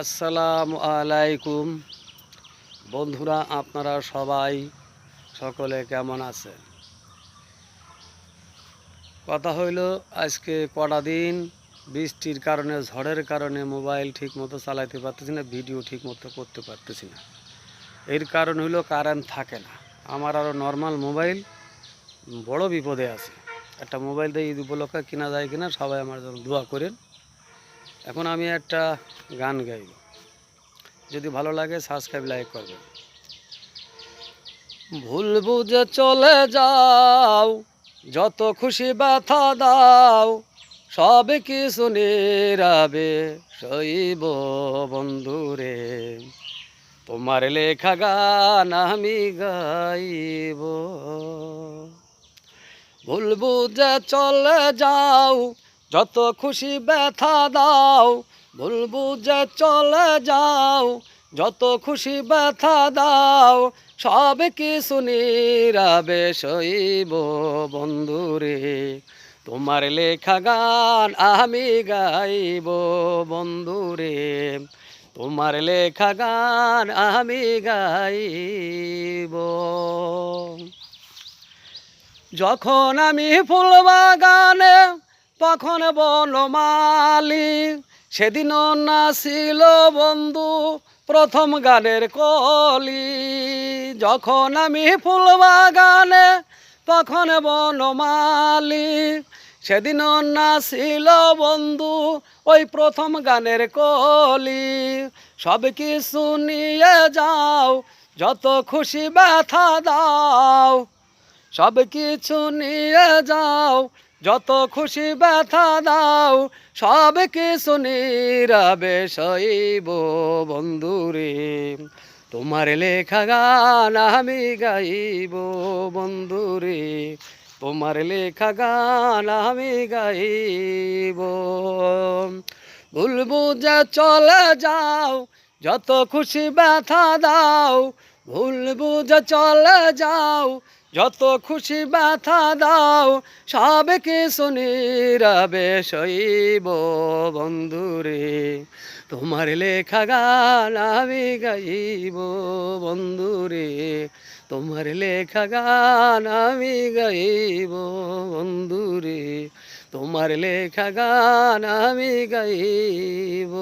আসসালামু আলাইকুম বন্ধুরা, আপনারা সবাই সকলে কেমন আছেন? কথা হইল, আজকে কটা দিন বৃষ্টির কারণে, ঝড়ের কারণে মোবাইল ঠিক মতো চালাতে পারতেছি না, ভিডিও ঠিক মতো করতে পারতেছি না। এর কারণ হইল কারেন্ট থাকে না। আমার আরও নর্মাল মোবাইল বড় বিপদে আছে। একটা মোবাইল দিয়ে ঈদ উপলক্ষে কিনা যায় কিনা, সবাই আমার জন্য দোয়া করেন। এখন আমি একটা গান গাইব, যদি ভালো লাগে সাবস্ক্রাইব লাইক করবেন। ভুল বুঝে চলে যাও, যত খুশি ব্যথা দাও, সব কিছু নীরবে সইব বন্ধুরে। তোমার লেখা গান আমি গাইব। ভুল বুঝে চলে যাও, যত খুশি ব্যথা দাও, ভুল বুঝে চলে যাও, যত খুশি ব্যথা দাও, সব কিছু নীরবে সইব বন্ধুরে। তোমার লেখা গান আমি গাইব বন্ধুরে। তোমার লেখা গান আমি গাইব। যখন আমি ফুল বাগানে, তখন বনমালী, সেদিন না ছিল বন্ধু প্রথম গানের কলি। যখন আমি ফুল বাগানে, তখন বনমালী, সেদিন না ছিল বন্ধু ওই প্রথম গানের কলি। সব কিছু নিয়ে যাও, যত খুশি ব্যথা দাও, সব কিছু নিয়ে যাও, যত খুশি ব্যথা দাও, সব কিছু নীরবে সইব বন্ধুরে। তোমার লেখা গান আমি গাইব বন্ধুরে। তোমার লেখা গান আমি গাইব। ভুল বুঝে চলে যাও, যত খুশি ব্যথা দাও, ভুল বুঝে চলে যাও, যত খুশি ব্যথা দাও, সব কিছু নীরবে সইব বন্ধুরে। তোমার লেখা গান আমি গাইব বন্ধুরে। তোমার লেখা গান আমি গাইব বন্ধুরে। তোমার লেখা গান আমি গাইব।